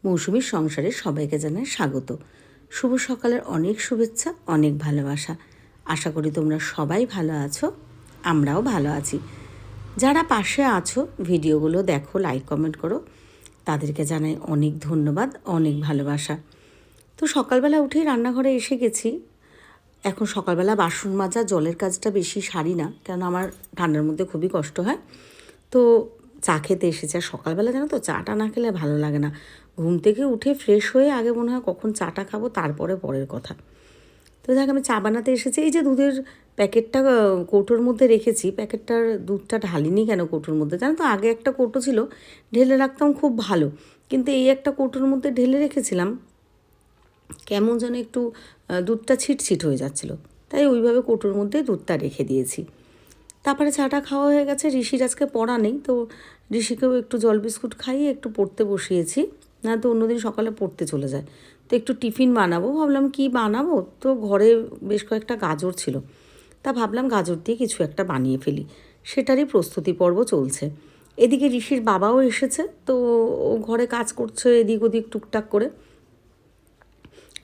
মৌসুমীর সংসারে সবাইকে জানাই স্বাগত। শুভ সকালের অনেক শুভেচ্ছা, অনেক ভালোবাসা। আশা করি তোমরা সবাই ভালো আছো, আমরাও ভালো আছি। যারা পাশে আছো ভিডিওগুলো দেখো, লাইক কমেন্ট করো, তাদেরকে জানাই অনেক ধন্যবাদ, অনেক ভালোবাসা। তো সকালবেলা উঠেই রান্নাঘরে এসে গেছি। এখন সকালবেলা বাসন মাজা জলের কাজটা বেশি সারি না, কেন আমার ঠান্ডার মধ্যে খুবই কষ্ট হয়। তো চা খেতে এসেছে। আর সকালবেলা জানো তো চাটা না খেলে ভালো লাগে না। ঘুম থেকে উঠে ফ্রেশ হয়ে আগে মনে হয় কখন চাটা খাবো, তারপরে পরের কথা। তো দেখ আমি চা বানাতে এসেছি। এই যে দুধের প্যাকেটটা কৌটোর মধ্যে রেখেছি, প্যাকেটটার দুধটা ঢালিনি কেন কৌটোর মধ্যে জানো তো? আগে একটা কৌটো ছিল, ঢেলে রাখতাম খুব ভালো, কিন্তু এই একটা কৌটোর মধ্যে ঢেলে রেখেছিলাম, কেমন যেন একটু দুধটা ছিটছিট হয়ে যাচ্ছিল, তাই ওইভাবে কৌটোর মধ্যে দুধটা রেখে দিয়েছি। তারপরে চাটা খাওয়া হয়ে গেছে। ঋষির আজকে পড়া নেই, তো ঋষিকেও একটু জল বিস্কুট খাইয়ে একটু পড়তে বসিয়েছি, না তো অন্যদিন সকালে পড়তে চলে যায়। তো একটু টিফিন বানাবো, ভাবলাম কি বানাবো, তো ঘরে বেশ কয়েকটা গাজর ছিল, তা ভাবলাম গাজর দিয়ে কিছু একটা বানিয়ে ফেলি, সেটারই প্রস্তুতি পর্ব চলছে। এদিকে ঋষির বাবাও এসেছে, তো ও ঘরে কাজ করছে এদিক ওদিক টুকটাক করে।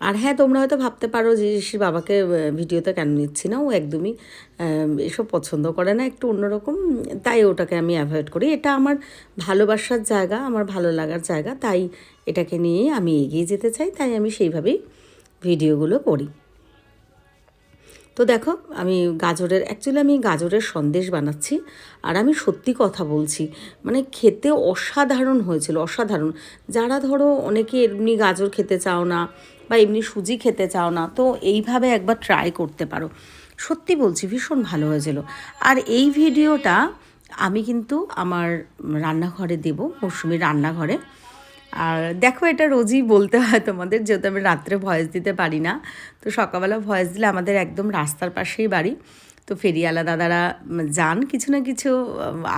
আর হ্যাঁ, তোমরা হয়তো ভাবতে পারো যে ঋষির বাবাকে ভিডিওতে কেন নিচ্ছি না, ও একদমই এসব পছন্দ করে না, একটু অন্যরকম, তাই ওটাকে আমি অ্যাভয়েড করি। এটা আমার ভালোবাসার জায়গা, আমার ভালো লাগার জায়গা, তাই এটাকে নিয়েই আমি এগিয়ে যেতে চাই, তাই আমি সেইভাবেই ভিডিওগুলো করি। তো দেখো আমি আমি গাজরের সন্দেশ বানাচ্ছি। আর আমি সত্যি কথা বলছি, মানে খেতে অসাধারণ হয়েছিল, অসাধারণ। যারা ধরো অনেকে এমনি গাজর খেতে চাও না বা এমনি সুজি খেতে চাও না, তো এইভাবে একবার ট্রাই করতে পারো। সত্যি বলছি ভীষণ ভালো হয়েছিল। আর এই ভিডিওটা আমি কিন্তু আমার রান্নাঘরে দেব, মৌসুমীর রান্নাঘরে। আর দেখো এটা রোজই বলতে হয় তোমাদের, যেহেতু আমি রাত্রে ভয়েস দিতে পারি না, তো সকালবেলা ভয়েস দিলে আমাদের একদম রাস্তার পাশেই বাড়ি, তো ফেরিওয়ালা দাদারা যান, কিছু না কিছু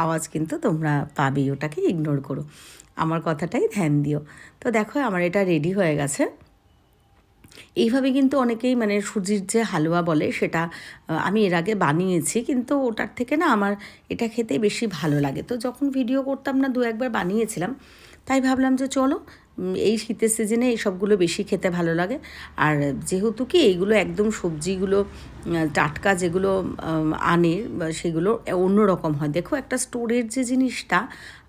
আওয়াজ কিন্তু তোমরা পাবেই, ওটাকে ইগনোর করো, আমার কথাটাই ধ্যান দিও। তো দেখো আমার এটা রেডি হয়ে গেছে। এইভাবে কিন্তু অনেকেই মানে সুজির যে হালুয়া বলে সেটা আমি এর আগে বানিয়েছি, কিন্তু ওটার থেকে না আমার এটা খেতে বেশি ভালো লাগে। তো যখন ভিডিও করতাম না, দু একবার বানিয়েছিলাম, তাই ভাবলাম যে চলো এই শীতের সিজনে এই সবগুলো বেশি খেতে ভালো লাগে। আর যেহেতু কি এইগুলো একদম সবজিগুলো টাটকা যেগুলো আনে সেগুলো অন্যরকম হয়। দেখো একটা স্টোরের যে জিনিসটা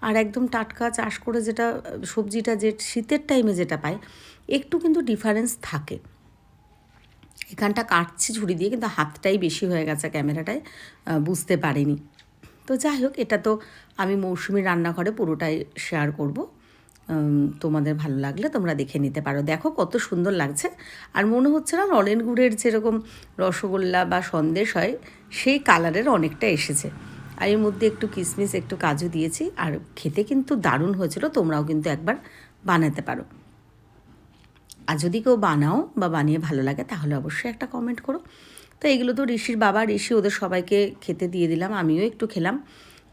আর একদম টাটকা চাষ করে যেটা সবজিটা যে শীতের টাইমে যেটা পায়, একটু কিন্তু ডিফারেন্স থাকে। এখানটা কাটছি ছুরি দিয়ে, কিন্তু হাতটাই বেশি হয়ে গেছে ক্যামেরাটায়, বুঝতে পারিনি। তো যাই হোক, এটা তো আমি মৌসুমীর রান্নাঘরে পুরোটাই শেয়ার করব। তোমাদের ভালো লাগলে তোমরা দেখে নিতে পারো। দেখো কত সুন্দর লাগছে। আর মনে হচ্ছে না নলেন গুড়ের যেরকম রসগোল্লা বা সন্দেশ হয় সেই কালারের অনেকটা এসেছে। আর এর মধ্যে একটু কিশমিশ একটু কাজু দিয়েছি, আর খেতে কিন্তু দারুণ হয়েছিল। তোমরাও কিন্তু একবার বানাতে পারো। আর যদি কেউ বানাও বা বানিয়ে ভালো লাগে তাহলে অবশ্যই একটা কমেন্ট করো। তো এগুলো তো ঋষির বাবা, ঋষি ওদের সবাইকে খেতে দিয়ে দিলাম, আমিও একটু খেলাম।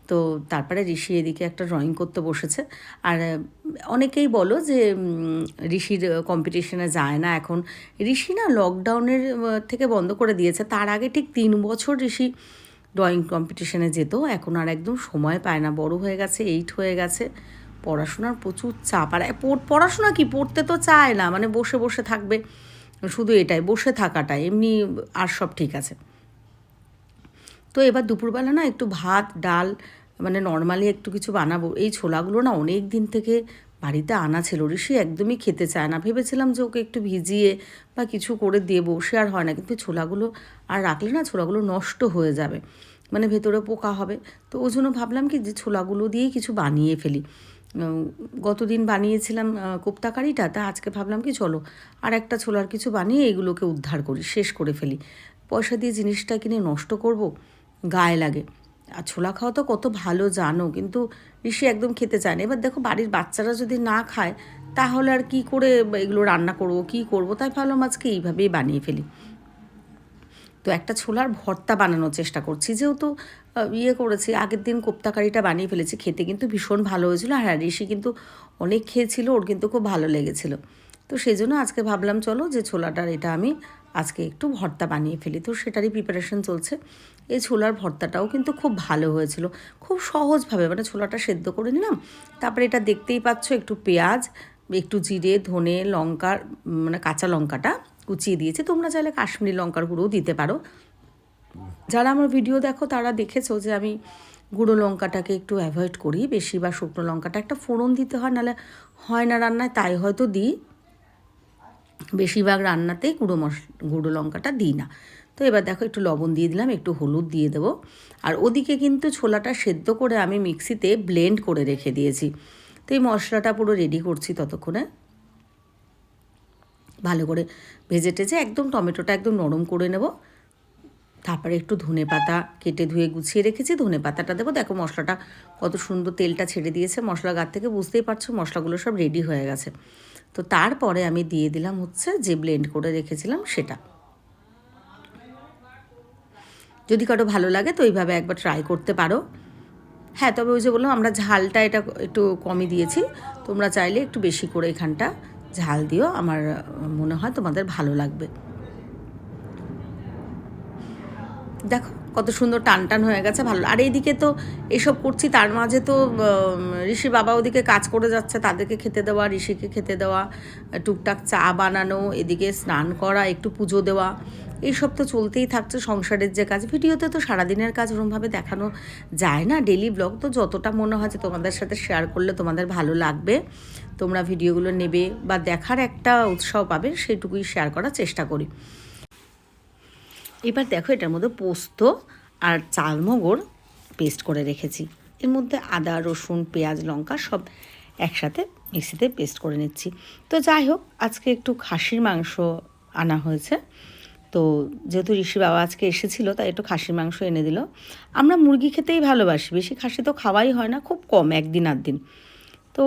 তো তারপরে ঋষি এদিকে একটা ড্রয়িং করতে বসেছে। আর অনেকেই বলো যে ঋষির কম্পিটিশনে যায় না এখন। ঋষি না লকডাউনের থেকে বন্ধ করে দিয়েছে, তার আগে ঠিক 3 বছর ঋষি ড্রয়িং কম্পিটিশনে যেত। এখন আর একদম সময় পায় না, বড় হয়ে গেছে, 8 হয়ে গেছে, পড়াশোনার প্রচুর চাপ। আর পড়াশোনা কি, পড়তে তো চায় না, মানে বসে বসে থাকবে, শুধু এটাই বসে থাকাটাই, এমনি আর সব ঠিক আছে। তো এবার দুপুরবেলা না একটু ভাত ডাল মানে নর্মালি একটু কিছু বানাবো। এই ছোলাগুলো না অনেক দিন থেকে বাড়িতে আনা ছিল, ঋষি একদমই খেতে চায় না। ভেবেছিলাম যে ওকে একটু ভিজিয়ে বা কিছু করে দেবো, সে আর হয় না। কিন্তু ছোলাগুলো আর রাখলে না ছোলাগুলো নষ্ট হয়ে যাবে, মানে ভেতরে পোকা হবে। তো ওই জন্য ভাবলাম কি যে ছোলাগুলো দিয়েই কিছু বানিয়ে ফেলি। গতদিন বানিয়েছিলাম কোপ্তা কারিটা, তা আজকে ভাবলাম কি চলো আর একটা ছোলার কিছু বানিয়ে এগুলোকে উদ্ধার করি, শেষ করে ফেলি। পয়সা দিয়ে জিনিসটা কিনে নষ্ট করব, গায়ে লাগে। আর ছোলা খাওয়া তো কত ভালো জানো, কিন্তু ঋষি একদম খেতে চায় না। এবার দেখো বাড়ির বাচ্চারা যদি না খায় তাহলে আর কি করে এগুলো রান্না করব, কী করবো, তাই ভাবলাম আজকে এইভাবেই বানিয়ে ফেলি। তো একটা ছোলার ভর্তা বানানোর চেষ্টা করছি, যেহেতু করেছি আগের দিন কোপ্তা কারিটা বানিয়ে ফেলেছি, খেতে কিন্তু ভীষণ ভালো হয়েছিল। আর ঋষি কিন্তু অনেক খেয়েছিল, ওর কিন্তু খুব ভালো লেগেছিল। তো সেই জন্য আজকে ভাবলাম চলো যে ছোলাটার এটা আমি আজকে একটু ভর্তা বানিয়ে ফেলি, তো সেটারই প্রিপারেশন চলছে। এই ছোলার ভর্তাটাও কিন্তু খুব ভালো হয়েছিল, খুব সহজভাবে, মানে ছোলাটা সেদ্ধ করে নিলাম, তারপরে এটা দেখতেই পাচ্ছ একটু পেঁয়াজ একটু জিরে, ধনে, লঙ্কার মানে কাঁচা লঙ্কাটা কুচিয়ে দিয়েছি। তোমরা চাইলে কাশ্মীরি লঙ্কার গুঁড়োও দিতে পারো। যারা আমার ভিডিও দেখো তারা দেখেছো যে আমি গুঁড়ো লঙ্কাটাকে একটু অ্যাভয়েড করি বেশি, বা শুকনো লঙ্কাটা একটা ফোড়ন দিতে হয়, নাহলে হয় না রান্নায়, তাই হয়তো দিই। বেশিরভাগ রান্নাতেই গুঁড়ো লঙ্কাটা দিই না। তো এবার দেখো একটু লবণ দিয়ে দিলাম, একটু হলুদ দিয়ে দেবো। আর ওদিকে কিন্তু ছোলাটা সেদ্ধ করে আমি মিক্সিতে ব্লেন্ড করে রেখে দিয়েছি। তো এই মশলাটা পুরো রেডি করছি ততক্ষণে। ভালো করে ভেজে টেজে একদম টমেটোটা একদম নরম করে নেব। তারপরে একটু ধনে পাতা কেটে ধুয়ে গুছিয়ে রেখেছি, ধনে পাতাটা দেবো। দেখো মশলাটা কত সুন্দর তেলটা ছেড়ে দিয়েছে মশলা গাছ থেকে, বুঝতেই পারছো মশলাগুলো সব রেডি হয়ে গেছে। তো তারপরে আমি দিয়ে দিলাম হচ্ছে যে ব্লেন্ড করে রেখেছিলাম সেটা। যদি কারো ভালো লাগে তো এইভাবে একবার ট্রাই করতে পারো। হ্যাঁ, তবে ওই যে বললাম আমরা ঝালটা এটা একটু কমই দিয়েছি, তোমরা চাইলে একটু বেশি করে এখানটা ঝাল দিও, আমার মনে হয় তোমাদের ভালো লাগবে। দেখো কত সুন্দর টান টান হয়ে গেছে, ভালো। আর এইদিকে তো এসব করছি, তার মাঝে তো ঋষির বাবা ওদিকে কাজ করে যাচ্ছে, তাদেরকে খেতে দেওয়া, ঋষিকে খেতে দেওয়া, টুকটাক চা বানানো, এদিকে স্নান করা, একটু পুজো দেওয়া, এইসব তো চলতেই থাকছে সংসারের যে কাজ। ভিডিওতে তো সারাদিনের কাজ ওরমভাবে দেখানো যায় না, ডেলি ব্লগ তো যতটা মনে হয় যে তোমাদের সাথে শেয়ার করলে তোমাদের ভালো লাগবে, তোমরা ভিডিওগুলো নেবে বা দেখার একটা উৎসাহ পাবে, সেটুকুই শেয়ার করার চেষ্টা করি। এবার দেখো এটার মধ্যে পোস্ত আর চালমগর পেস্ট করে রেখেছি, এর মধ্যে আদা, রসুন, পেঁয়াজ, লঙ্কা সব একসাথে মিক্সিতে পেস্ট করে নিচ্ছি। তো যাই হোক, আজকে একটু খাসির মাংস আনা হয়েছে। তো যেহেতু ঋষি বাবা আজকে এসেছিলো, তাই একটু খাসির মাংস এনে দিল। আমরা মুরগি খেতেই ভালোবাসি, বেশি খাসি তো খাওয়াই হয় না, খুব কম, একদিন আধ দিন। তো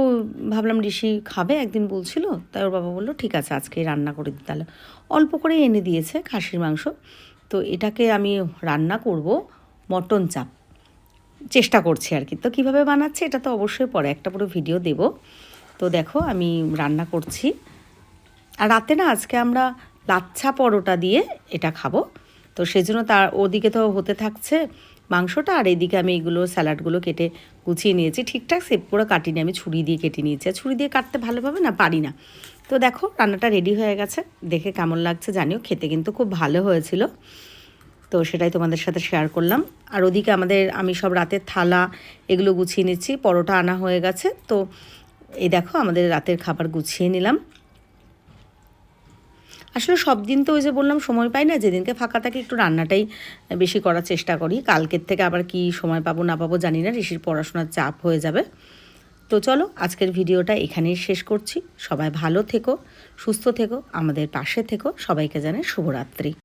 ভাবলাম ঋষি খাবে, একদিন বলছিল, তাই ওর বাবা বললো ঠিক আছে আজকেই রান্না করে দিতে। তাহলে অল্প করেই এনে দিয়েছে খাসির মাংস। তো এটাকে আমি রান্না করব মটন চাপ, চেষ্টা করছি আর কি। তো কীভাবে বানাচ্ছি এটা তো অবশ্যই পরে একটা পুরো ভিডিও দেব। তো দেখো আমি রান্না করছি। আর রাতে না আজকে আমরা লাচ্ছা পরোটা দিয়ে এটা খাবো, তো সেজন্য তার ওদিকে তো হতে থাকছে মাংসটা, আর এইদিকে আমি এইগুলো স্যালাডগুলো কেটে গুছিয়ে নিয়েছি, ঠিকঠাক সেভ করে কাটিনি, আমি ছুরি দিয়ে কেটে নিয়েছি। আর ছুরি দিয়ে কাটতে ভালোভাবে না পারি না। তো দেখো রান্নাটা রেডি হয়ে গেছে, দেখে কেমন লাগছে জানিও, খেতে কিন্তু খুব ভালো হয়েছিল। তো সেটাই তোমাদের সাথে শেয়ার করলাম। আর ওদিকে আমি সব রাতের থালা এগুলো গুছিয়ে নিচ্ছি, পরোটা আনা হয়ে গেছে। তো এই দেখো আমাদের রাতের খাবার গুছিয়ে নিলাম। আসলে সব দিন তো ওই যে বললাম সময় পাই না, যেদিনকে ফাঁকা থাকে একটু রান্নাটাই বেশি করার চেষ্টা করি। কালকের থেকে আবার কি সময় পাবো না পাবো জানি না, ঋষির পড়াশোনার চাপ হয়ে যাবে। তো চলো আজকের ভিডিওটা এখানেই শেষ করছি। সবাই ভালো থেকো, সুস্থ থেকো, আমাদের পাশে থেকো। সবাইকে জানাই শুভরাত্রি।